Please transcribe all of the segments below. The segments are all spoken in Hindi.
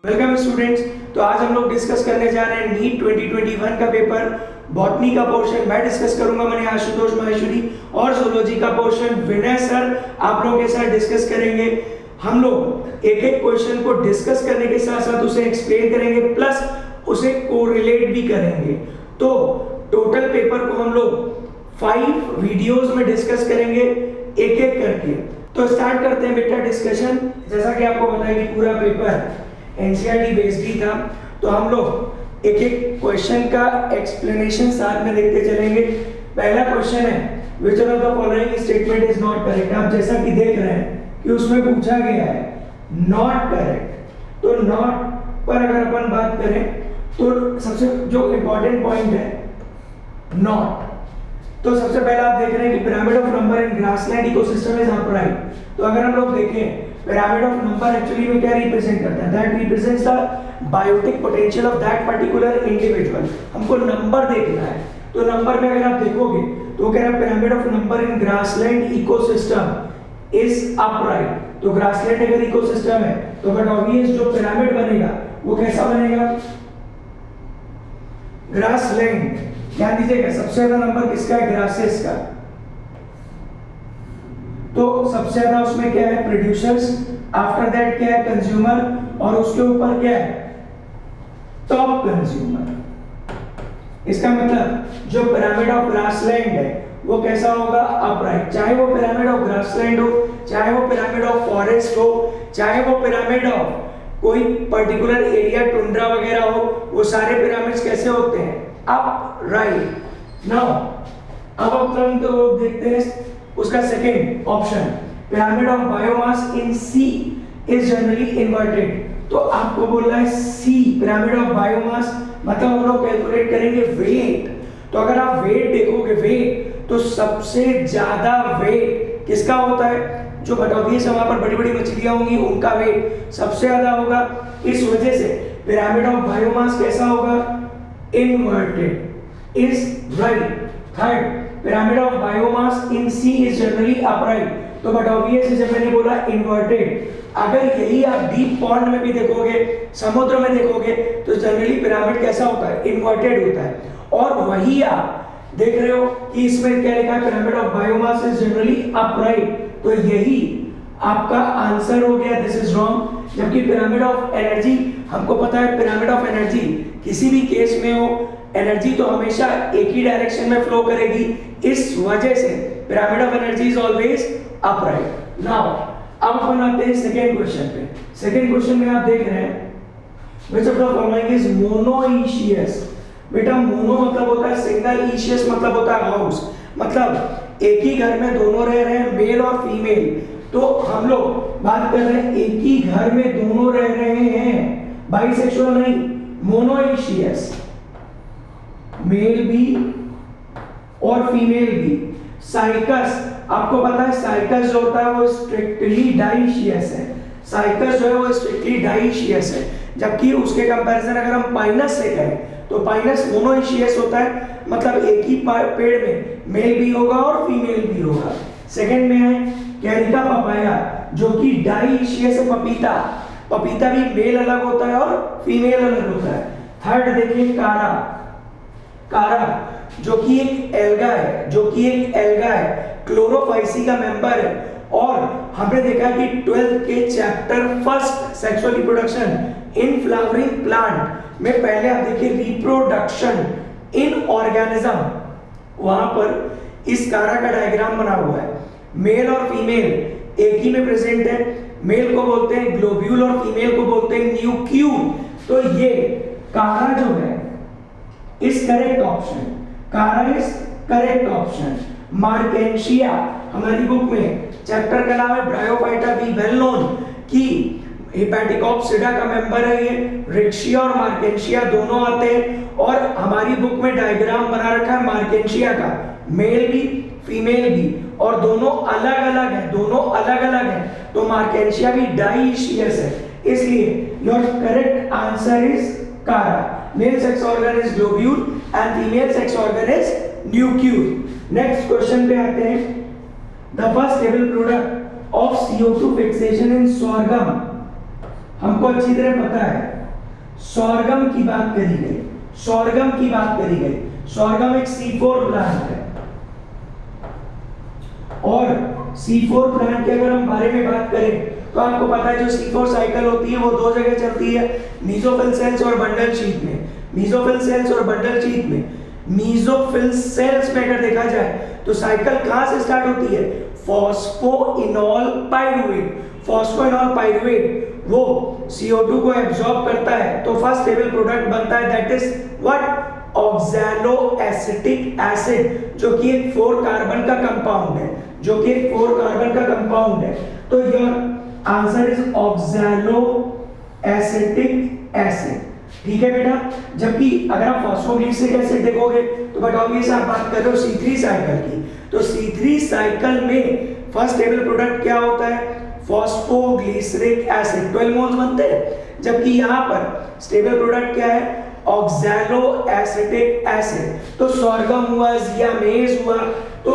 Welcome students. तो आज हम लोग डिस्कस करने जा रहे हैं नीट 2021 का पेपर बॉटनी का पोर्शन मैं डिस्कस करूंगा। मैंने आशुतोष माहेश्वरी और जूलॉजी का पोर्शन विनय सर आप लोगों के साथ डिस्कस करेंगे। हम लोग एक एक क्वेश्चन को डिस्कस करने के साथ साथ उसे एक्सप्लेन करेंगे प्लस उसे कोरिलेट भी करेंगे। तो टोटल पेपर को हम लोग 5 वीडियोस में डिस्कस करेंगे एक एक करके। तो स्टार्ट करते हैं बेटा डिस्कशन। जैसा कि आपको पता है कि पूरा पेपर एनसीईआरटी बेस्ड ही था, तो हम लोग एक एक क्वेश्चन का एक्सप्लेनेशन साथ में देखते चलेंगे। पहला क्वेश्चन है which of the following statement is not correct. आप जैसा कि देख रहे हैं कि उसमें पूछा गया है नॉट करेक्ट। तो नॉट पर अगर अपन बात करें तो सबसे जो इंपॉर्टेंट पॉइंट है नॉट, तो सबसे पहला आप देख रहे हैं कि pyramid of number in grassland ecosystem is upright. तो अगर हम लोग देखें पिरामिड ऑफ नंबर एक्चुअली में क्या रिप्रेजेंट करता है, that represents the biotic potential of that particular individual. हमको नंबर देखना है, तो नंबर में अगर आप देखोगे तो कह रहा है pyramid of number in grassland ecosystem is upright. तो ग्रासलैंड अगर इकोसिस्टम है तो बट ऑब्वियस जो पिरामिड बनेगा वो कैसा बनेगा, ग्रासलैंड। ध्यान दीजिएगा सबसे ज्यादा नंबर किसका है, ग्रासेस का। तो सबसे ज्यादा उसमें क्या है, प्रोड्यूसर्स, आफ्टर दैट क्या है, कंज्यूमर, और उसके ऊपर क्या है, टॉप कंज्यूमर। इसका मतलब जो पिरामिड ऑफ ग्रासलैंड है वो कैसा होगा, अपराइट। चाहे वो पिरामिड ऑफ ग्रासलैंड हो, चाहे वो पिरामिड ऑफ फॉरेस्ट हो, चाहे वो पिरामिड ऑफ कोई पर्टिकुलर एरिया टुंड्रा वगैरह हो, वो सारे पिरामिड्स कैसे होते हैं, अपराइट। नाउ अब अपन तो देखते हैं उसका second option, pyramid of biomass in sea is generally inverted. तो आपको बोल रहा है सी पिरामिड ऑफ बायोमास, मतलब हम लोग कैलकुलेट करेंगे वेट। तो अगर आप वेट देखोगे वेट, तो सबसे ज्यादा वेट किसका होता है, जो बटॉबियस वहां पर बड़ी बड़ी मछलियां होंगी उनका वेट सबसे ज्यादा होगा। इस वजह से पिरामिड ऑफ बायोमास कैसा होगा, inverted is right. Third, pyramid of biomass in sea is generally upright. तो बट ऑब्वियसली जब मैंने बोला इन्वर्टेड, अगर यही आप डीप पॉन्ड में भी देखोगे, समुद्र में देखोगे, तो जनरली पिरामिड कैसा होता है, इन्वर्टेड होता है। और वही आप देख रहे हो कि इसमें क्या लिखा है, pyramid of biomass is generally upright. तो यही आपका आंसर हो गया, दिस इज रॉन्ग। जबकि पिरामिड ऑफ एनर्जी, हमको पता है पिरामिड ऑफ एनर्जी किसी भी केस में हो, एनर्जी तो हमेशा एक ही डायरेक्शन में फ्लो करेगी। इस वजह से pyramid of energy is always upright. Now अब अपन आते हैं सेकंड क्वेश्चन पे। सेकंड क्वेश्चन में आप देख रहे हैं which of the following is monoecious. बेटा मोनो मतलब होता है सिंगल, ईशियस मतलब होता है हाउस, मतलब एक ही घर में दोनों रह रहे हैं, मेल और फीमेल। तो हम लोग बात कर रहे हैं एक ही घर में दोनों रह रहे हैं, बाइसेक्सुअल नहीं, मोनोइशियस, मेल भी और फीमेल भी। साइकस, आपको पता है साइकस जो होता है वो स्ट्रिक्टली डाइशियस है। साइकस जो है वो स्ट्रिक्टली डाइशियस है, जबकि उसके कंपैरिजन अगर हम पाइनस से करें तो पाइनस मोनोइशियस होता है, मतलब एक ही पेड़ में मेल भी होगा और फीमेल भी होगा। सेकंड में है कैरिका पपाया जो कि डाइशियस है, पपीता, पपीता भी मेल अलग होता है और फीमेल अलग होता है। थर्ड देखिए कारा, कारा जो कि एक एल्गा है, जो कि एक एल्गा है, क्लोरोफाइसी का मेंबर है। और हमने देखा कि 12th के chapter first sexual reproduction in flowering plant में पहले आप देखिए रिप्रोडक्शन इन ऑर्गेनिज्म, वहां पर इस कारा का डायग्राम बना हुआ है। मेल और फीमेल एक ही में प्रेजेंट है, मेल को बोलते हैं ग्लोब्यूल और फीमेल को बोलते हैं न्यूक्यूल। तो ये कारा जो है इज करेक्ट ऑप्शन, कारा इज करेक्ट ऑप्शन। मार्केंशिया हमारी बुक में चैप्टर का नाम है ब्रायोफाइटा, बी वेल नोन कि हेपेटिकॉप्सिडा का मेंबर है ये। रिक्शिया और मार्केंशिया दोनों आते हैं, और हमारी बुक में डायग्राम बना रखा है मार्केंशिया का, मेल भी फीमेल भी, और दोनों अलग अलग है, दोनों अलग अलग है। तो मार्केंशिया भी डाइशियस है, इसलिए योर करेक्ट आंसर इज कारा। Male sex organ is globule and female sex organ is nucule. Next question पे आते हैं, the first stable product of CO2 fixation in sorghum। हमको अच्छी तरह पता है सोरगम की बात करी गई, सोरगम की बात करी गई। सोरगम एक C4 प्लांट है, और C4 प्लांट के अगर हम बारे में बात करें तो आपको पता है जो C4 साइकिल होती है वो दो जगह चलती है, मीसोफिल सेल्स और बंडल शीथ में। मीसोफिल सेल्स और बंडल शीथ में, मीसोफिल सेल्स में अगर देखा जाए तो साइकिल कहां से स्टार्ट होती है? Phosphoenol pyruvate. फॉस्फोइनोल पाइरुवेट वो CO2 को एब्जॉर्ब करता है तो फर्स्ट स्टेबल प्रोडक्ट बनता है, that is what? Oxaloacetic acid, जो कि एक 4 कार्बन का कंपाउंड है, जो कि एक 4 कार्बन का कंपाउंड है। तो your answer is oxaloacetic acid. ठीक है बेटा। जबकि अगर आप फॉस्फोग्लिसरिक एसिड देखोगे तो बट ऑब्वियस आप बात कर रहे हो C3 साइकिल की, तो C3 साइकिल में फर्स्ट स्टेबल प्रोडक्ट क्या होता है? फॉस्फोग्लिसरिक एसिड, 12 मोल्स बनते हैं। जबकि यहाँ पर स्टेबल प्रोडक्ट क्या है? Oxaloacetic acid. तो सोरगम हुआ या मेज हुआ, तो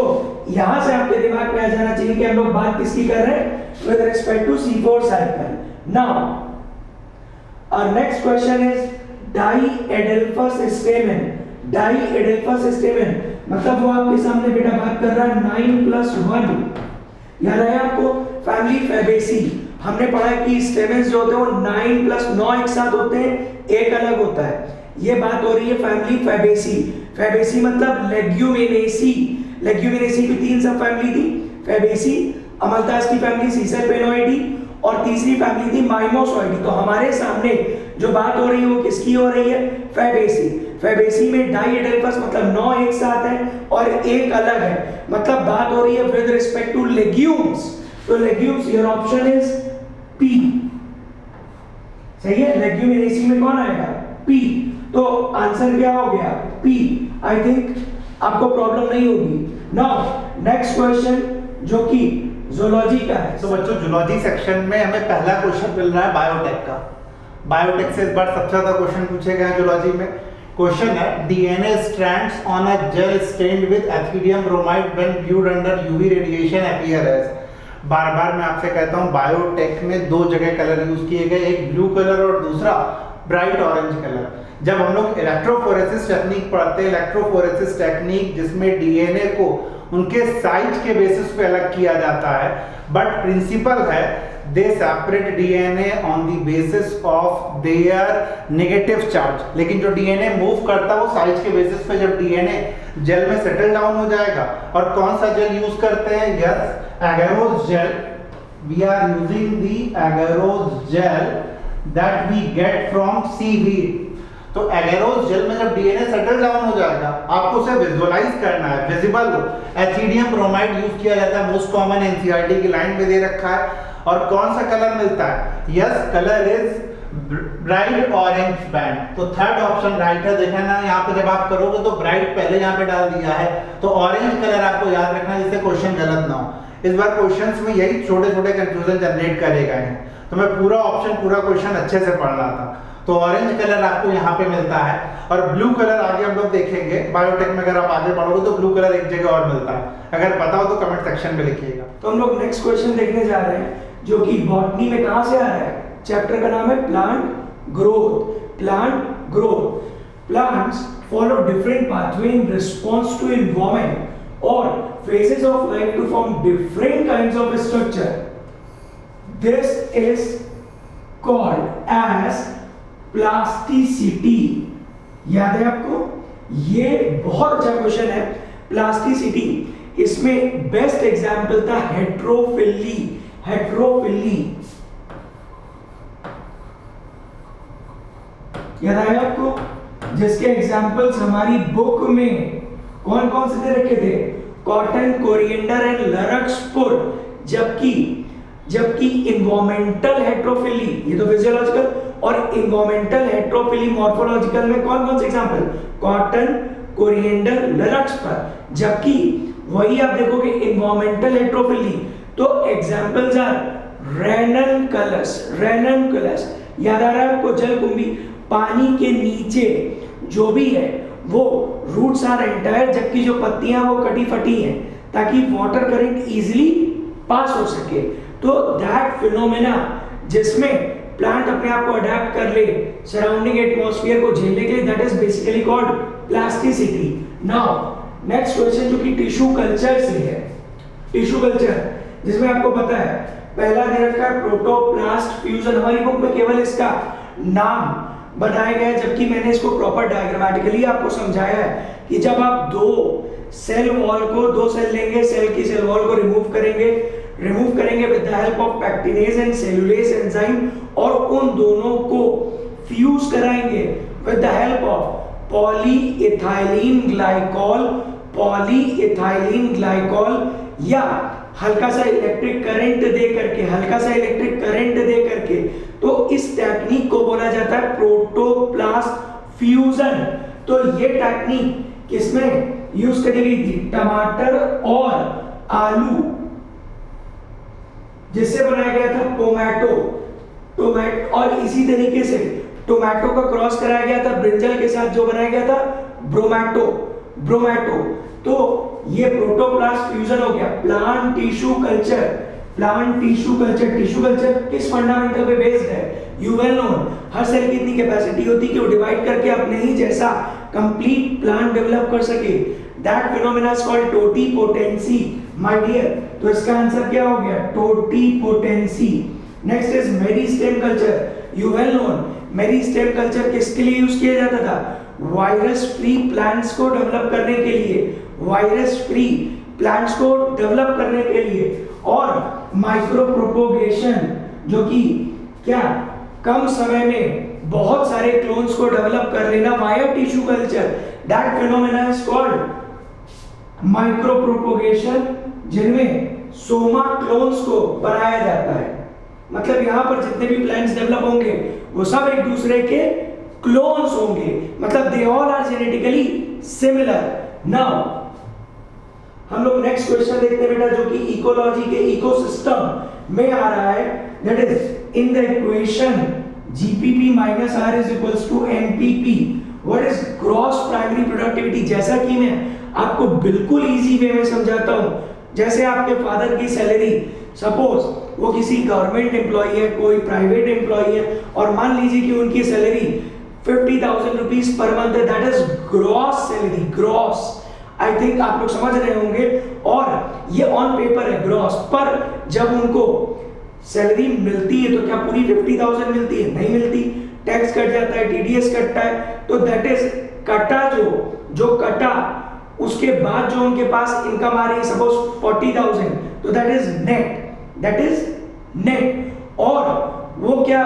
यहां से आपके दिमाग में आ जाना चाहिए कि हम लोग बात किसकी कर रहे हैं? With respect to C4 cycle. Now our next question is diadelphous stamen. Diadelphous stamen मतलब वो आपके सामने बेटा बात कर रहा है 9+1। याद है आपको? फैमिली फैबेसी हमने पढ़ा कि स्टेमन्स जो होते हैं वो 9+9 एक साथ होते हैं, एक अलग होता है। ये बात हो रही है फैमिली फैबेसी। फैबेसी मतलब लेग्यूमिनेसी। लेग्यूमिनेसी की 3 सब फैमिली थी, फैबेसी, अमलतास की फैमिली सीसरपेनोइडी, और तीसरी फैमिली थी माइमोसॉइडी। तो हमारे सामने जो बात हो रही है वो किसकी हो रही है? फैबेसी। फैबेसी में डाइएडेल्फस मतलब 9 एक साथ है और एक अलग है, मतलब बात हो रही है विद रिस्पेक्ट टू लेग्यूम्स। तो legumes, your option is P. सही है। लेग्यूमिनेसी में कौन आएगा? पी। तो आंसर क्या हो गया? पी। आई थिंक आपको प्रॉब्लम नहीं होगी। नाउ नेक्स्ट क्वेश्चन जो कि ज़ूलॉजी का है। तो बच्चों ज़ूलॉजी सेक्शन में हमें पहला क्वेश्चन मिल रहा है बायोटेक का। बायोटेक से इस बार सबसे ज्यादा क्वेश्चन पूछे गए हैं ज़ूलॉजी में। क्वेश्चन है DNA strands on a gel stained with ethidium bromide when viewed under UV radiation appear as। बार बार मैं आपसे कहता हूँ बायोटेक में 2 जगह कलर यूज किए गए, एक ब्लू कलर और दूसरा ब्राइट ऑरेंज कलर। जब हम लोग इलेक्ट्रोफोरेसिस टेक्निक पढ़ते हैं, इलेक्ट्रोफोरेसिस टेक्निक जिसमें DNA को उनके साइज के बेसिस पे अलग किया जाता है, बट प्रिंसिपल है they separate DNA on the basis of their negative charge. लेकिन जो DNA मूव करता है वो साइज के बेसिस पे जब DNA जेल में सेटल डाउन हो जाएगा। और कौन सा जेल यूज करते हैं? Yes, agarose gel. We are using the agarose gel that we get from seaweed. तो एगारोस जेल में जब DNA सेटल डाउन हो जाएगा, आपको उसे विजुअलाइज करना है, विजिबल हो। एथिडियम ब्रोमाइड यूज किया जाता है, मोस्ट कॉमन एनसीईआरटी की लाइन में दे रखा है। और कौन सा कलर मिलता है? Yes, colour is bright orange band. तो थर्ड ऑप्शन राइट है। देखना ना यहाँ पे जब आप करोगे तो ब्राइट पहले यहाँ पे डाल दिया है, तो ऑरेंज कलर आपको याद रखना है जिससे क्वेश्चन गलत ना हो। इस बार क्वेश्चंस में यही छोटे छोटे कंफ्यूजन जनरेट करे गए हैं, तो मैं पूरा ऑप्शन पूरा क्वेश्चन अच्छे से पढ़ रहा था। तो ऑरेंज कलर आपको यहाँ पे मिलता है, और ब्लू कलर आगे हम लोग देखेंगे बायोटेक में। अगर आप आगे पढ़ोगे तो ब्लू कलर एक जगह और मिलता है। अगर पता हो तो कमेंट सेक्शन में लिखिएगा। तो हम लोग नेक्स्ट क्वेश्चन देखने जा रहे हैं जो कि बॉटनी में कहां से आ रहा है। चैप्टर का नाम है plant growth. Plant growth. Plants follow different pathway in response to environment और phases of life to form different kinds of structure. This is called as plasticity. याद है आपको? ये बहुत अच्छा क्वेश्चन है, प्लास्टिसिटी। इसमें बेस्ट एग्जाम्पल था हेट्रोफिली। हेट्रोफिली याद आया आपको? जिसके एग्जाम्पल्स हमारी बुक में कौन कौन से दे रखे थे? Cotton, coriander and larkspur. जबकि इन्वायरमेंटल हेट्रोफिली, ये तो फिजियोलॉजिकल, और इन्वायरमेंटल हेट्रोफिली मॉर्फोलॉजिकल में कौन कौन से एग्जांपल? Cotton, coriander, लरक्सपुर। जबकि वही आप देखोगे इन्वायरमेंटल हेट्रोफिली तो एग्जांपल्स आर रेननकुलस। रेननकुलस याद आ रहा है आपको? जलकुंभी। पानी के नीचे जो भी है वो रूट्स आर एंटायर, जबकि जो पत्तियां वो कटी फटी हैं ताकि वाटर करंट इजीली पास हो सके। तो दैट फिनोमेना जिसमें प्लांट अपने आप को अडेप्ट कर ले सराउंडिंग एटमॉस्फेयर को झेलने के लिए, that is basically called plasticity. Now next question जो कि टिश्यू कल्चर से है, टिश्यू कल्चर जिसमें आपको पता है पहला दे रखा है प्रोटोप्लास्ट फ्यूजन। हमारी बुक में केवल इसका नाम बताया गया है, जबकि मैंने इसको प्रॉपर डायग्रामेटिकली आपको समझाया है कि जब आप दो सेल लेंगे, सेल की सेल वॉल को रिमूव करेंगे with the help of pectinase and cellulase enzyme, और उन दोनों को फ्यूज कराएंगे with the help of polyethylene glycol या हल्का सा इलेक्ट्रिक करंट दे करके, तो इस टेक्निक को बोला जाता है प्रोटोप्लास्ट फ्यूजन। तो ये टेक्निक किसमें यूज करी गई थी? टमाटर और आलू जिससे बनाया गया था टोमेटो, और इसी तरीके से टोमेटो का क्रॉस कराया गया था ब्रिंजल के साथ जो बनाया गया था ब्रोमेटो। तो ये प्रोटोप्लास्ट फ्यूजन हो गया। प्लांट टिश्यू कल्चर किस फंडामेंटल पे बेस्ड है? यू वेल नोन, हर सेल की इतनी कैपेसिटी होती है कि वो डिवाइड करके अपने ही जैसा कंप्लीट प्लांट डेवलप कर सके। That phenomena is called totipotency my dear. तो इसका आंसर क्या हो गया? Totipotency. Next is meristem culture. You well known, meristem culture किसके लिए यूज किया जाता था? वायरस फ्री प्लांट्स को डेवलप करने के लिए, और माइक्रो प्रोपोगेशन जो कि क्या कम समय में बहुत सारे क्लोन्स को डेवलप कर लेना via tissue culture. That phenomena is called micro propagation, जिनमें सोमा क्लोन्स को बनाया जाता है। मतलब यहां पर जितने भी प्लांट्स डेवलप होंगे वो सब एक दूसरे के क्लोन्स होंगे, मतलब they all are genetically similar. Now हम लोग नेक्स्ट क्वेश्चन देखते हैं बेटा, जो कि इकोलॉजी के इकोसिस्टम में आ रहा है। That is in the equation GPP minus R is equals to NPP, what is gross primary productivity. जैसा कि मैं आपको बिल्कुल इजी वे में समझाता हूं, जैसे आपके फादर की सैलरी, सपोज वो किसी गवर्नमेंट एम्प्लॉय है, कोई प्राइवेट एम्प्लॉय है, और मान लीजिए कि उनकी सैलरी 50,000 रुपीज पर मंथ है, that is gross salary, gross. I think आप लोग समझ रहे होंगे, और ये ऑन पेपर है ग्रॉस, पर जब उनको सैलरी मिलती है तो क्या पूरी 50,000 मिलती है? नहीं मिलती, टैक्स कट जाता है, टीडीएस कटता है, तो दैट इज कटा जो कटा उसके बाद जो उनके पास इनकम आ रही है सपोज 40,000, तो दैट इज नेट। और वो क्या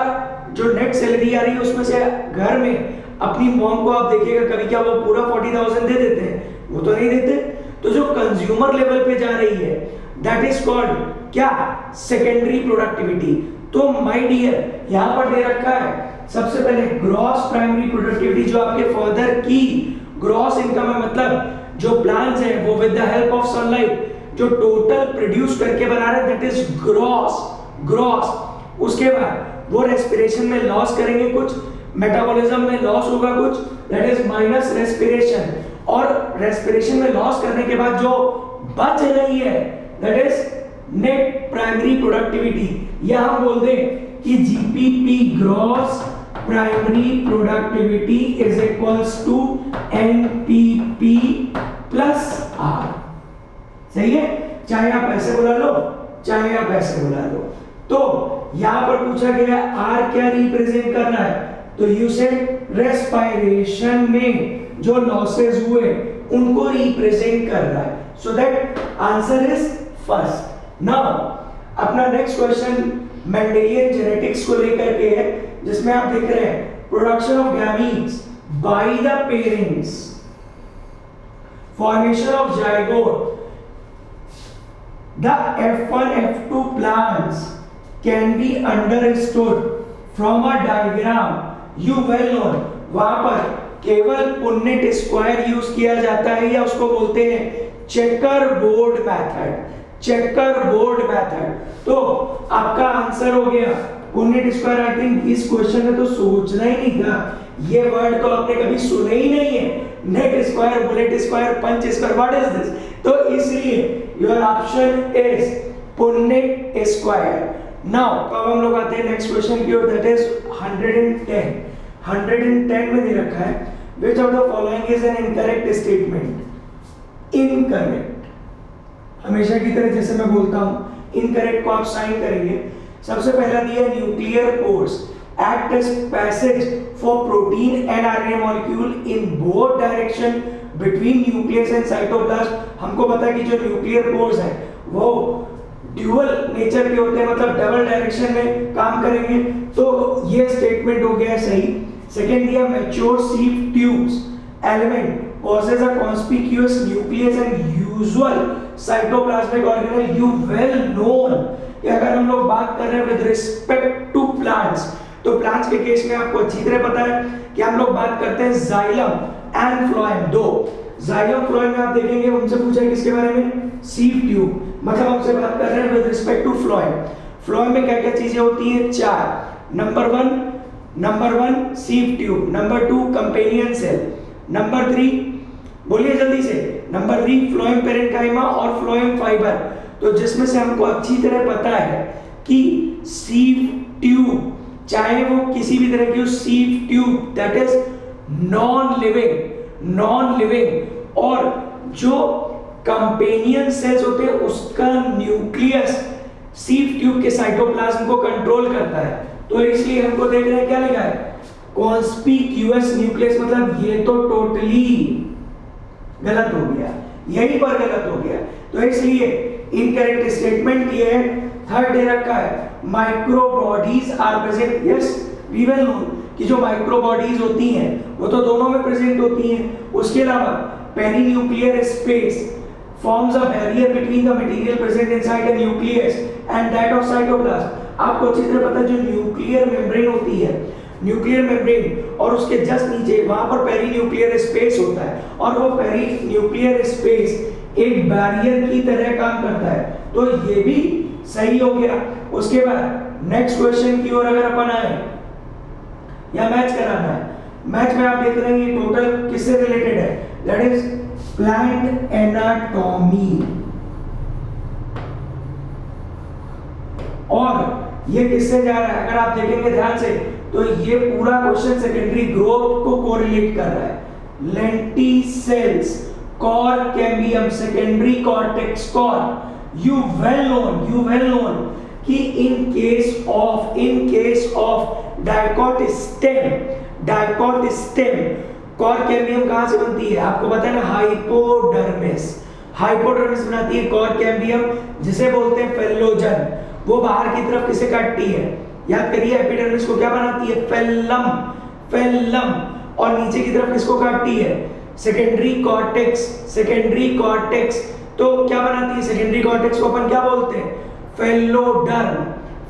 जो नेट सैलरी आ रही है उसमें से घर में अपनी मॉम को आप देखिएगा कभी क्या वो पूरा 40,000 दे देते हैं? वो तो नहीं देते। तो जो कंज्यूमर लेवल पे जा रही है दैट इज कॉल्ड क्या? Secondary productivity. तो माय डियर यहां पर दे रखा है सबसे पहले ग्रॉस प्राइमरी प्रोडक्टिविटी, जो आपके फादर की ग्रॉस इनकम है, मतलब जो प्लांट्स हैं वो with the help of sunlight जो टोटल प्रोड्यूस करके बना रहे हैं, दैट इज ग्रॉस। उसके बाद वो रेस्पिरेशन में लॉस करेंगे कुछ, मेटाबॉलिज्म में लॉस होगा कुछ, दैट इज माइनस रेस्पिरेशन, और रेस्पिरेशन में लॉस करने के बाद जो बच रही है that is net primary productivity. या हम बोल दें कि GPP gross primary productivity is equals to NPP plus R. सही है, चाहे आप ऐसे बुला लो चाहे आप ऐसे बुला लो। तो यहां पर पूछा गया आर क्या रिप्रेजेंट कर रहा है, तो यू सेड रेस्पिरेशन में जो लॉसेस हुए उनको रिप्रेजेंट कर रहा है। सो that answer is first. Now अपना नेक्स्ट क्वेश्चन मेंडेलियन जेनेटिक्स को लेकर के है, जिसमें आप देख रहे हैं production of gametes by the parents, formation of zygote, the F1 F2 plants can be understood from a diagram, you well known। वहां पर केवल पुन्नेट स्क्वायर यूज किया जाता है, या उसको बोलते हैं चेकर बोर्ड मेथड। तो आपका आंसर हो गया पुन्नेट स्क्वायर। आई थिंक इस क्वेश्चन में तो सोचना ही नहीं था, ये वर्ड तो आपने कभी सुने ही नहीं है, net square, bullet square, punch square, what is this? तो इसलिए your option is punnett square. Now अब हम लोग आते हैं नेक्स्ट क्वेश्चन की ओर, दैट इज 110. 110 में दे रखा है which of the following is an incorrect statement. Incorrect, हमेशा की तरह जैसे मैं बोलता हूं इनकरेक्ट को आप साइन करेंगे. सबसे पहला दिया nuclear pores act as passage for protein and RNA molecule in both direction between nucleus and cytoplasm. हमको पता है कि जो न्यूक्लियर पोर्स है वो ड्यूअल नेचर के होते हैं, मतलब डबल डायरेक्शन में काम करेंगे. तो ये स्टेटमेंट हो गया सही. सेकेंड दिया mature sieve tubes element causes a conspicuous nucleus and usual cytoplasmic organelle. You well known कि अगर हम लोग बात कर रहे हैं with respect to plants, तो plants के केस में आपको अच्छी तरह पता है कि हम लोग बात करते हैं जाइलम एंड फ्लोएम. दो जाइलम फ्लोएम में आप देखेंगे हमसे पूछा है किसके बारे में, सीव ट्यूब, मतलब हमसे बात कर रहे हैं with respect to phloem. Phloem में क्या क्या चीजें होती हैं, चार. Number one sieve tube, number two companion cell, number three बोलिए जल्दी से, नंबर 3 फ्लोएम पेरेन्काइमा और फ्लोएम फाइबर. तो जिसमें से हमको अच्छी तरह पता है कि सीव ट्यूब, चाहे वो किसी भी तरह की sieve tube that is non living, और जो कंपेनियन सेल्स होते हैं उसका न्यूक्लियस सीव ट्यूब के साइटोप्लाज्म को कंट्रोल करता है. तो इसलिए हमको देख रहे हैं क्या लिखा है, कॉन्स्पिक्यूअस न्यूक्लियस. मतलब ये तो टोटली गलत हो गया, यहीं पर गलत हो गया. तो इसलिए इनकरेक्ट स्टेटमेंट ये है. थर्ड दे रखा है micro bodies are present. Yes we will know कि जो माइक्रो बॉडीज होती हैं वो तो दोनों में प्रेजेंट होती हैं. उसके अलावा perinuclear space forms a barrier between the material present inside the nucleus and that of cytoplasm. आपको अच्छी तरह पता है जो न्यूक्लियर मेम्ब्रेन होती है, न्यूक्लियर मेम्ब्रेन और उसके जस्ट नीचे वहां पर पेरीन्यूक्लियर स्पेस होता है, और वो पेरीन्यूक्लियर स्पेस एक बैरियर की तरह काम करता है. तो ये भी सही हो गया. उसके बाद नेक्स्ट क्वेश्चन की ओर अगर अपन आए, या मैच कराना है, मैच में आप देख रहे हैं ये टोटल किससे रिलेटेड है, दैट इज प्लांट एनाटॉमी. और ये किससे जा रहा है अगर आप देखेंगे ध्यान से तो ये पूरा क्वेश्चन सेकेंडरी ग्रोथ को कोरिलेट कर रहा है. Lenticels, cork cambium, secondary cortex cork. You well known कि in case of dicot stem cork cambium कहां से बनती है आपको पता है ना, हाइपोडर्मिस बनाती है कॉर कैम्बियम, जिसे बोलते हैं फेलोजन. वो बाहर की तरफ किसे काटती है, याद करिए, एपिडर्मिस को क्या बनाती है, फेल्लम. और नीचे की तरफ किसको काटती है, सेकेंडरी कॉर्टेक्स. तो क्या बनाती है सेकेंडरी कॉर्टेक्स को अपन क्या बोलते हैं,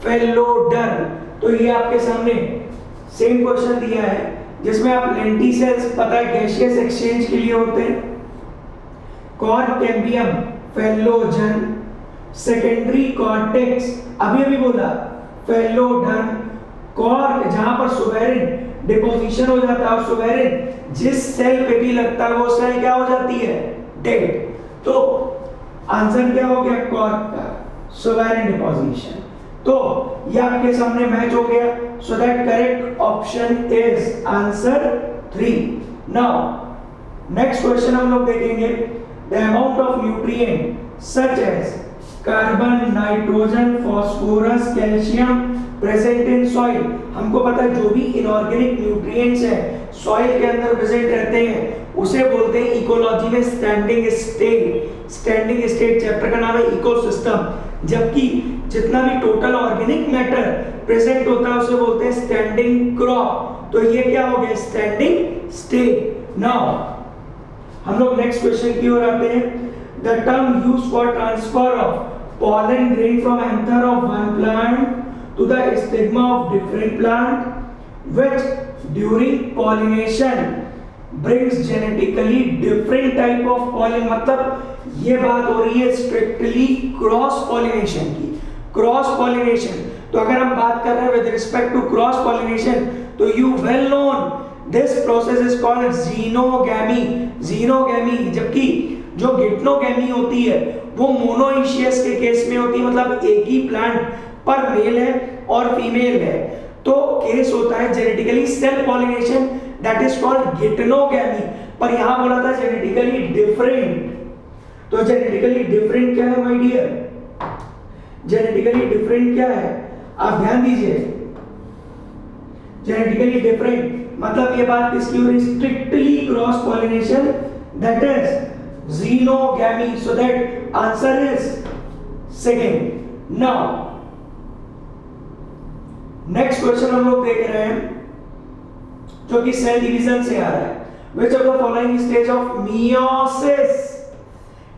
फेलोडर्म. तो ये आपके सामने सेम क्वेश्चन दिया है जिसमें आप लेंटिसेल्स पता है गैसियस एक्सचेंज के लिए होते हैं, cork cambium phellogen, secondary cortex अभी बोला फेलोडर्म, कॉर जहां पर सुवेरिन डिपोजिशन हो जाता है और सुवेरिन जिस सेल पे भी लगता है वो सेल क्या हो जाती है, डेड. तो आंसर क्या हो गया, कॉर का सुवेरिन डिपोजिशन. तो ये आपके सामने मैच हो गया. So that correct option is answer 3. Now next question हम लोग देखेंगे, the amount of nutrient such as carbon, nitrogen, phosphorus, calcium present in soil. हमको पता है जो भी इनऑर्गेनिक न्यूट्रिएंट्स हैं सॉइल के अंदर प्रेजेंट रहते हैं उसे बोलते हैं इकोलॉजी में स्टैंडिंग स्टेट चैप्टर का नाम है इकोसिस्टम. जबकि जितना भी टोटल ऑर्गेनिक मैटर प्रेजेंट होता है उसे बोलते हैं स्टैंडिंग क्रॉप. तो ये क्या हो गया, स्टैंडिंग स्टेट. नाउ हम लोग नेक्स्ट क्वेश्चन की ओर आते हैं. The term used for transfer of pollen grain from anther of one plant to the stigma of different plant which during pollination brings genetically different type of pollen. मतलब ये बात हो रही है स्ट्रिक्टली क्रॉस पॉलिनेशन की. क्रॉस पॉलिनेशन, तो अगर हम बात कर रहे हैं with respect to cross pollination तो you well known this process is called xenogamy. जबकि जो गिप्नोगैमी होती है वो मोनोइशियस के केस में होती है, मतलब एक ही प्लांट पर मेल है और फीमेल है तो केस होता है genetically self pollination, that is called geitonogamy. पर यहां बोला था जेनेटिकली डिफरेंट, तो जेनेटिकली डिफरेंट क्या है माय डियर? जेनेटिकली डिफरेंट क्या है? आप ध्यान दीजिए, जेनेटिकली डिफरेंट मतलब ये बात किसकी हो रही? Strictly cross pollination, that is xenogamy. So that answer is second. Now next question हम लोग देख रहे हैं जो कि सेल डिवीजन से आ रहा है। Which of the following stage of meiosis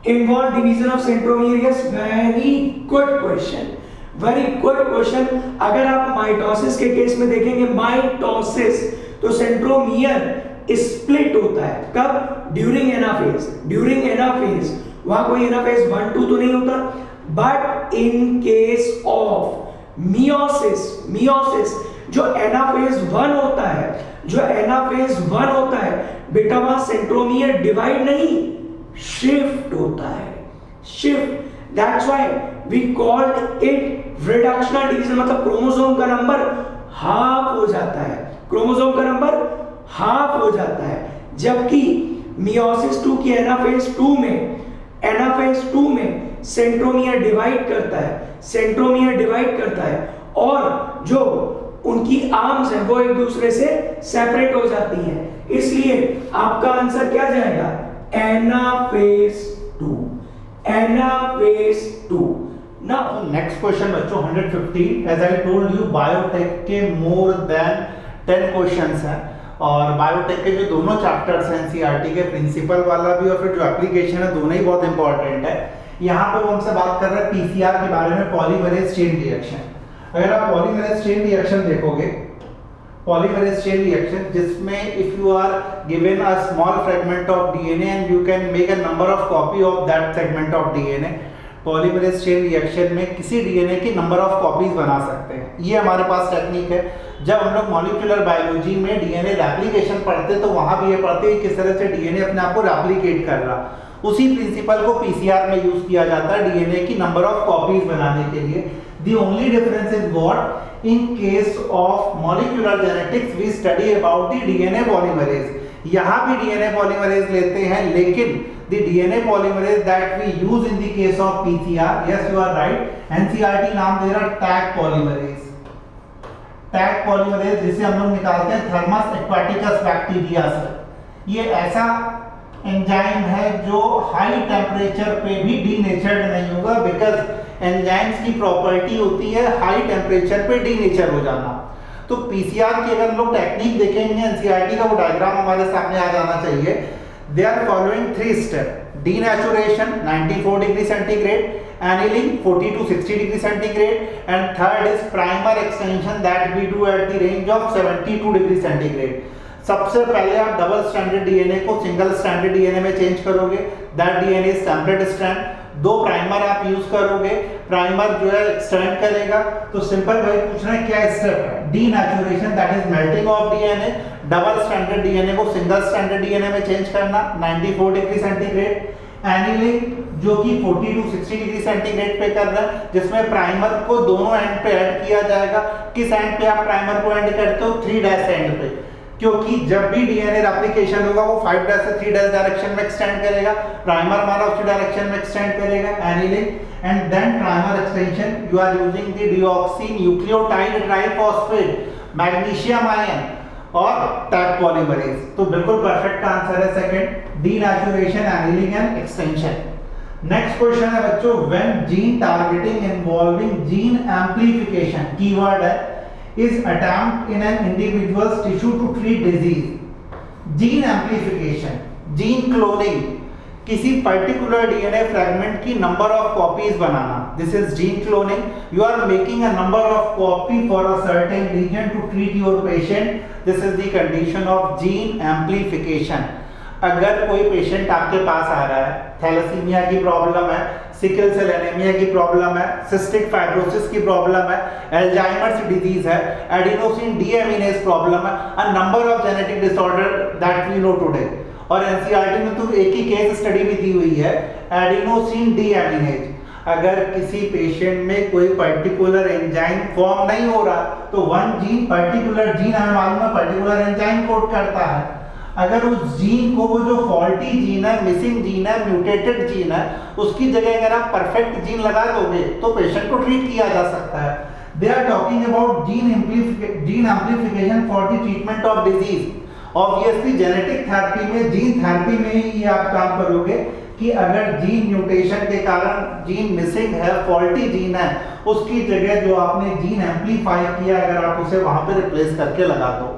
involve division of centromere? Yes, very good question. Very good question. अगर आप माइटोसिस के केस में देखेंगे, माइटोसिस तो सेंट्रोमियर स्प्लिट होता है कब? During anaphase. ड्यूरिंग एनाफेज वहां कोई एनाफेज 1 2 तो नहीं होता, but in case of meiosis, meiosis जो एनाफेज 1 होता है, जो एनाफेज 1 होता है बेटा वहां सेंट्रोमियर डिवाइड नहीं, शिफ्ट होता है, shift. That's why we called it reductional division, मतलब क्रोमोसोम का नंबर हाफ हो जाता है, क्रोमोसोम का नंबर हाफ हो जाता है। जबकि मियोसिस 2 की एनाफेज 2 में, एनाफेज 2 में सेंट्रोमियर डिवाइड करता है, सेंट्रोमियर डिवाइड करता है और जो उनकी आर्म्स हैं वो एक दूसरे से सेपरेट हो जाती हैं। इसलिए आपका आंसर क्या जाएगा? Anaphase 2, anaphase 2। Now next question बच्चों 115। As I told you biotech के मोर देन 10 क्वेश्चंस हैं और बायोटेक के जो दोनों चैप्टर्स हैं एनसीईआरटी के, प्रिंसिपल वाला भी और फिर जो एप्लीकेशन है, दोनों ही बहुत इंपॉर्टेंट है। यहाँ पे वो हमसे बात कर रहे हैं पीसीआर के बारे में, पॉलीमरेज चेन रिएक्शन। अगर आप पॉलीमरेज चेन रिएक्शन देखोगे, पॉलीमरेज चेन रिएक्शन जिसमें if you are given a small fragment of DNA and you can make a number of copy of that segment of DNA, polymerase chain reaction में किसी डीएनए की नंबर ऑफ कॉपीज बना सकते हैं। ये हमारे पास टेक्निक है। जब हम लोग मॉलिक्यूलर बायोलॉजी में डीएनए रेप्लिकेशन पढ़ते तो वहां भी ये पढ़ते हैं किस तरह से डीएनए अपने आप को रेप्लिकेट कर रहा। उसी प्रिंसिपल को पीसीआर में यूज किया जाता है डीएनए की नंबर ऑफ कॉपीज बनाने के लिए। The only difference is what? In case of molecular genetics, we study about the DNA polymerase. यहाँ भी DNA polymerase लेते हैं, लेकिन the DNA polymerase that we use in the case of PCR, yes you are right, NCERT नाम दे रहा tag polymerase, tag polymerase जिसे हम लोग निकालते हैं थर्मस एक्वाटिकस बैक्टीरिया से। ये ऐसा एंजाइम है जो हाई टेम्परेचर पे भी डीनेचर्ड नहीं होगा, बिकॉज एंजाइम्स की प्रॉपर्टी होती है हाई टेम्परेचर पे डीनेचर हो जाना। तो पीसीआर की अगर लोग टेक्निक देखेंगे, एनसीईआरटी का वो डायग्राम हमारे सामने आ जाना चाहिए। They are following 3 step: denaturation 94 degree centigrade, annealing 40 to 60 degree centigrade, and third is primer extension that we do at the range of 72 degree centigrade. सबसे पहले आप डबल स्ट्रैंडेड डीएनए को सिंगल स्ट्रैंडेड डीएनए में चेंज करोगे, that DNA is template strand. 2 primer आप यूज करोगे, प्राइमर जो है एक्सटेंड करेगा। तो सिंपल भाई पूछ रहे हैं क्या स्टेप है? Denaturation that is melting of DNA, double stranded DNA को सिंगल स्ट्रैंडेड डीएनए में चेंज करना 94 डिग्री सेंटीग्रेड, एनिलिंग जो कि 40 to 60 डिग्री सेंटीग्रेड पे कर रहा है, जिसमें प्राइमर को दोनों एंड पे ऐड किया जाएगा। किस एंड पे आप प्राइमर को ऐड करते हो? 3' एंड पे, क्योंकि जब भी डीएनए रेप्लिकेशन होगा वो 5' से 3' डायरेक्शन में एक्सटेंड करेगा, प्राइमर हमारा उसी डायरेक्शन में एक्सटेंड करेगा, annealing and then primer extension. You are using the deoxy nucleotide triphosphate, magnesium ion और टैग पॉलीमरेज। तो बिल्कुल परफेक्ट आंसर है second, denaturation, annealing and extension. Next question है बच्चों, when gene targeting involving gene amplification, keyword है, is attempt in an individual's tissue to treat disease. Gene amplification, gene cloning, किसी पर्टिकुलर डीएनए फ्रैगमेंट की नंबर ऑफ कॉपीज बनाना, this is gene cloning. You are making a number of copy for a certain reason to treat your patient, this is the condition of gene amplification. अगर कोई पेशेंट आपके पास आ रहा है, थैलेसीमिया की प्रॉब्लम है, सिकल सेल एनीमिया की प्रॉब्लम है, सिस्टिक फाइब्रोसिस की प्रॉब्लम है, अल्जाइमर्स डिजीज है, एडिनोसिन डीएमिनेज प्रॉब्लम है, a number of genetic disorder that we know today. और एनसीईआरटी में तो एक ही केस स्टडी भी दी हुई है, एडिनोसिन डीएमिनेज। अगर किसी पेशेंट में कोई पर्टिकुलर एंजाइम फॉर्म नहीं हो रहा तो वन जीन पर्टिकुलर जीन हमें मालूम है पर्टिकुलर एंजाइम कोड करता है। अगर उस जीन को वो जो फॉल्टी जीन है, मिसिंग जीन है, म्यूटेटेड जीन है, उसकी जगह अगर आप परफेक्ट जीन लगा दोगे तो पेशेंट को ट्रीट किया जा सकता है। They are talking about gene amplification for the treatment of disease. Obviously genetic therapy में, जीन थेरेपी में ही ये आप काम करोगे कि अगर जीन म्यूटेशन के कारण जीन मिसिंग है, फॉल्टी जीन है, उसकी जगह जो आपने जीन एम्प्लीफाई किया अगर आप उसे वहां पे रिप्लेस करके लगा दो।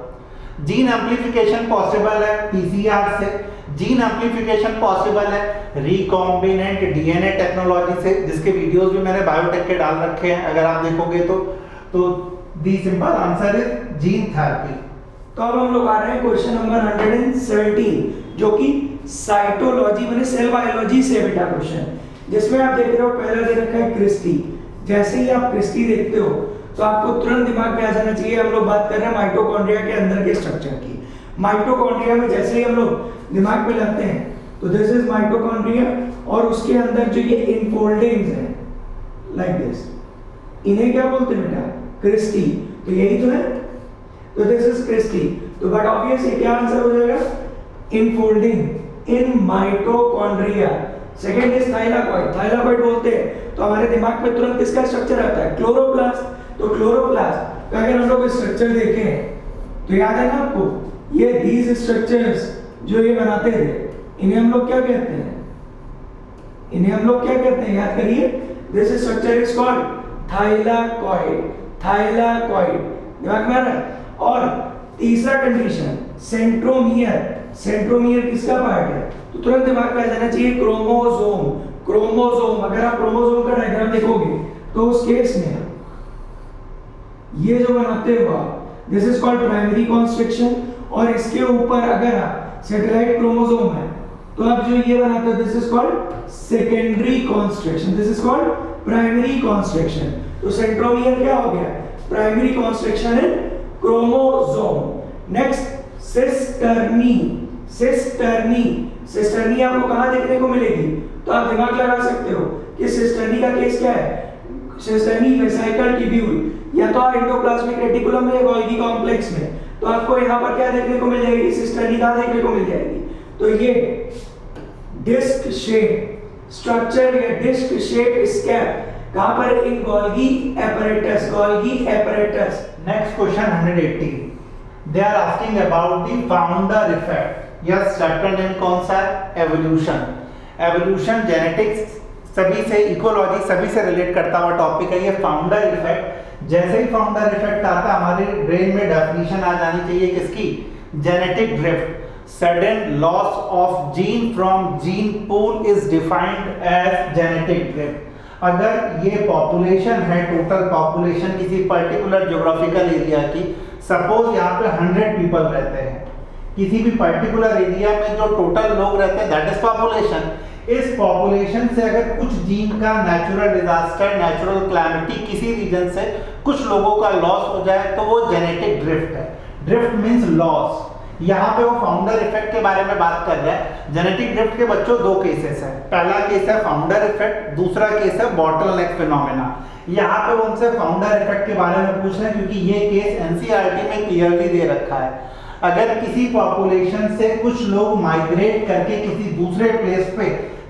जीन एम्प्लीफिकेशन पॉसिबल है पीसीआर से, जीन एम्प्लीफिकेशन पॉसिबल है रिकॉम्बिनेंट डीएनए टेक्नोलॉजी से, जिसके वीडियोस भी मैंने बायोटेक के डाल रखे हैं अगर आप देखोगे तो the simple answer is gene therapy. तो अब हम लोग आ रहे हैं क्वेश्चन नंबर 117 जो कि साइटोलॉजी माने सेल बायोलॉजी से बेटा क्वेश्चन, जिसमें आप देख रहे हो पहला दे रखा है क्रिस्टी। जैसे ही आप क्रिस्टी देखते हो तो आपको तुरंत दिमाग में आ जाना चाहिए हम लोग बात कर रहे हैं माइटोकॉन्ड्रिया के अंदर के स्ट्रक्चर की। माइटोकॉन्ड्रिया में जैसे ही हम लोग दिमाग में लाते हैं तो दिस इज माइटोकॉन्ड्रिया और उसके अंदर जो ये इनफोल्डिंग्स हैं लाइक दिस, इन्हें क्या बोलते हैं बेटा? क्रिस्टी। तो यही तो है, तो दिस इज क्रिस्टी। तो बट ऑब्वियसली क्या आंसर हो जाएगा? Infolding in mitochondria. Second is thylakoid. Thylakoid बोलते हैं तो हमारे दिमाग में तुरंत किसका स्ट्रक्चर आता है? क्लोरोप्लास्ट। तो क्लोरोप्लास्ट का अगर हम लोग स्ट्रक्चर देखें तो याद है ना आपको, ये दीज स्ट्रक्चर्स जो ये बनाते थे इन्हें हम लोग क्या कहते हैं? इन्हें हम लोग क्या कहते हैं? याद करिए, this structure is called thylakoid. Thylakoid दिमाग में आ रहा है। और तीसरा कंडीशन सेंट्रोमियर। सेंट्रोमियर किसका पार्ट है? तो तुरंत दिमाग में आ जाना चाहिए क्रोमोसोम। क्रोमोसोम, अगर आप क्रोमोसोम का डायग्राम देखोगे तो उस केस में ये जो बनाते हो आप, this is called primary constriction. और इसके ऊपर अगर आप सैटेलाइट क्रोमोसोम है तो आप जो ये बनाते हो this is called secondary constriction. This is called primary constriction. तो सेंट्रोमियर क्या हो गया? Primary constriction in chromosome. Next cisternae. Cisternae, cisternae आपको कहां देखने को मिलेगी? तो आप दिमाग लगा सकते हो कि सिस्टर्नी का केस क्या है? सिस्टर्नी वेसिकल ट्यूब्यूल या तो एंडोप्लाज्मिक रेटिकुलम में या गोल्गी कॉम्प्लेक्स में। तो आपको यहाँ पर क्या देखने को मिल जाएगी? सिस्टर्नी कहां देखने को मिल जाएगी? तो ये डिस्क शेप स्ट्रक्चर या डिस्क शेप स्कैप कहां पर? In Golgi apparatus. Golgi apparatus. Next question 118, they are asking about the founder effect. Yes, chapter name कौन सा है? एवोल्यूशन। एवोल्यूशन जेनेटिक्स सभी से, इकोलॉजी सभी से रिलेट करता हुआ टॉपिक है ये फाउंडर इफेक्ट। जैसे ही फाउंडर इफेक्ट आता हमारे ब्रेन में डेफिनेशन आ जानी चाहिए किसकी? Genetic drift. Sudden loss of gene from gene pool is defined as genetic drift. अगर ये पॉपुलेशन है, टोटल पॉपुलेशन किसी पर्टिकुलर ज्योग्राफिकल एरिया की, सपोज यहाँ पे 100 पीपल रहते हैं, किसी भी पर्टिकुलर एरिया में जो टोटल लोग रहते हैं दैट इज पॉपुलेशन। इस पॉपुलेशन से अगर कुछ जीन का नेचुरल डिजास्टर, नेचुरल क्लैमिटी, किसी रीजन से कुछ लोगों का लॉस हो जाए तो वो जेनेटिक ड्रिफ्ट है। Drift means loss. यहाँ पे वो फाउंडर इफेक्ट के बारे में बात कर रहे हैं। जेनेटिक ड्रिफ्ट के बच्चों दो केसेस हैं। पहला केस है फाउंडर इफेक्ट, दूसरा केस है बॉटलनेक फिनोमेना। यहाँ पे वो उनसे फाउंडर इफेक्ट के बारे में पूछ रहे हैं क्योंकि ये केस एनसीईआरटी में क्लियरली दे रखा है। अगर किसी पॉपुलेशन से कुछ लोग माइग्रेट करके किसी दूसरे प्लेस पे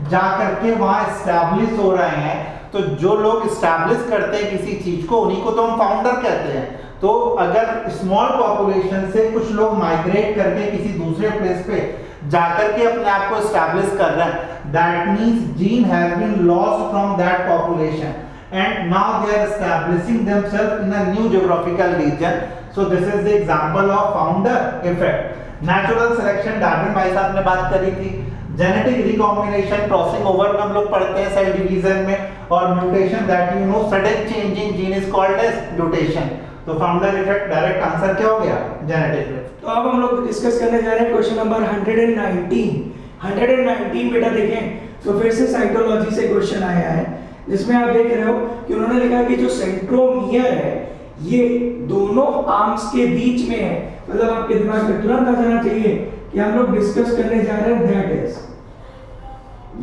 जा करके वहां एस्टैब्लिश हो रहे हैं, तो जो लोग एस्टैब्लिश करते हैं किसी चीज को उन्हीं को तो हम फाउंडर कहते हैं। तो अगर स्मॉल पॉपुलेशन से कुछ लोग माइग्रेट करके किसी दूसरे प्लेस पे जाकर के अपने आप को एस्टैब्लिश कर रहे हैं, that means gene has been lost from that population and now they are establishing themself in a new geographical region. So this is the example of founder effect. Natural selection Darwin भाई साहब ने बात करी थी। जेनेटिक रिकॉम्बिनेशन क्रॉसिंग ओवर में हम लोग पढ़ते हैं सेल डिवीजन में, और mutation that you know sudden change in gene is called as mutation. तो फाउंडर इफेक्ट डायरेक्ट आंसर क्या हो गया? Genetic drift. तो अब हम लोग डिस्कस करने जा रहे हैं क्वेश्चन नंबर 119। 119 बेटा देखें तो फिर से साइटोलॉजी से क्वेश्चन आया है, जिसमें आप देख रहे हो कि उन्होंने लिखा कि जो सेंट्रोमियर है ये दोनों आर्म्स के बीच में है। मतलब आपके दिमाग में तुरंत आ जाना चाहिए कि हम लोग डिस्कस करने जा रहे हैं दैट इज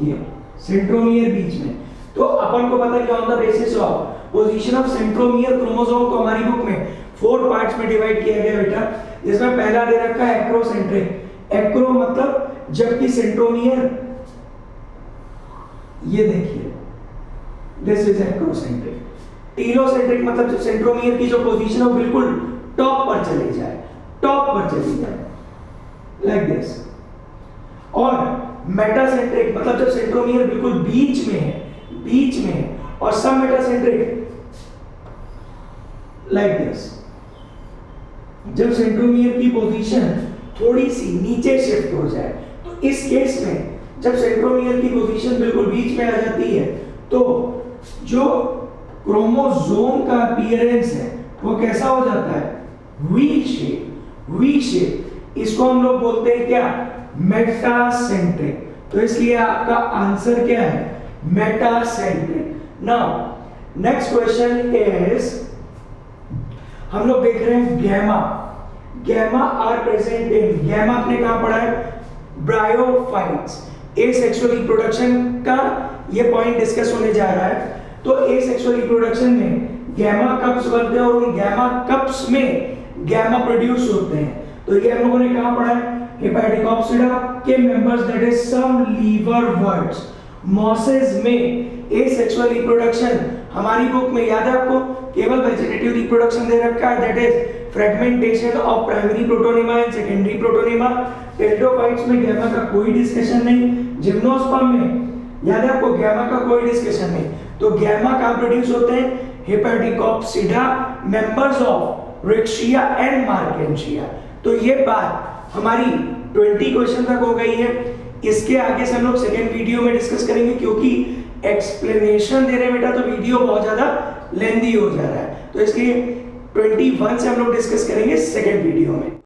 ये सेंट्रोमियर बीच में। तो अपन को पता है कि on the basis of position of centromere chromosome को हमारी बुक में 4 पार्ट्स में डिवाइड किया गया बेटा, जिसमें पहला दे रखा है एक्रोसेंट्रिक। एक्रो मतलब जबकि सेंट्रोमियर, ये देखिए दिस इज एक्रोसेंट्रिक। टीलोसेंट्रिक मतलब जब सेंट्रोमियर की जो पोजीशन है वो बिल्कुल टॉप पर चली जाए, टॉप पर चली जाए लाइक दिस। और मेटासेंट्रिक मतलब जब सेंट्रोमियर बिल्कुल बीच में है, बीच में है, और सब मेटासेंट्रिक लाइक दिस, जब सेंट्रोमियर की पोजीशन थोड़ी सी नीचे शिफ्ट हो जाए। तो इस केस में जब सेंट्रोमियर की पोजीशन बिल्कुल बीच में आ जाती है तो जो क्रोमोसोम का अपीयरेंस है वो कैसा हो जाता है, वी शेप, वी शेप। इसको हम लोग बोलते हैं क्या, मेटासेंट्रिक। तो इसलिए आपका आंसर क्या है, metacentric. Now next question is, हम लोग देख रहे हैं gamma. Gamma are present in, gamma आपने कहां पढ़ा है, ब्रायोफाइट्स। एसेक्सुअल रिप्रोडक्शन का ये पॉइंट डिस्कस होने जा रहा है। तो एसेक्सुअल रिप्रोडक्शन में गैमा कप्स बनते हैं और उन गैमा कप्स में गैमा प्रोड्यूस होते हैं। तो ये हम लोगों ने कहां पढ़ा है, हेपेटिकोप्सिडा के members that is some liverworts. Mosses में एसेक्सुअल रिप्रोडक्शन हमारी बुक में याद है आपको, केवल वेजिटेटिव रिप्रोडक्शन दे रखा है, that is fragmentation of primary protonema and secondary protonema. Pteridophytes में गैमा का कोई डिस्कशन नहीं। जिम्नोस्पर्म में याद है आपको गैमा का कोई डिस्कशन नहीं। तो गैमा कहां प्रोड्यूस होते हैं, Hepaticopsida, members of Riccia and Marchantia. तो ये बात हमारी 20 क्वेश्चन तक हो गई है। इसके आगे से हम लोग सेकेंड वीडियो में डिस्कस करेंगे, क्योंकि एक्सप्लेनेशन दे रहे बेटा तो वीडियो बहुत ज्यादा लेंदी हो जा रहा है। तो इसलिए 21 से हम लोग डिस्कस करेंगे सेकेंड वीडियो में।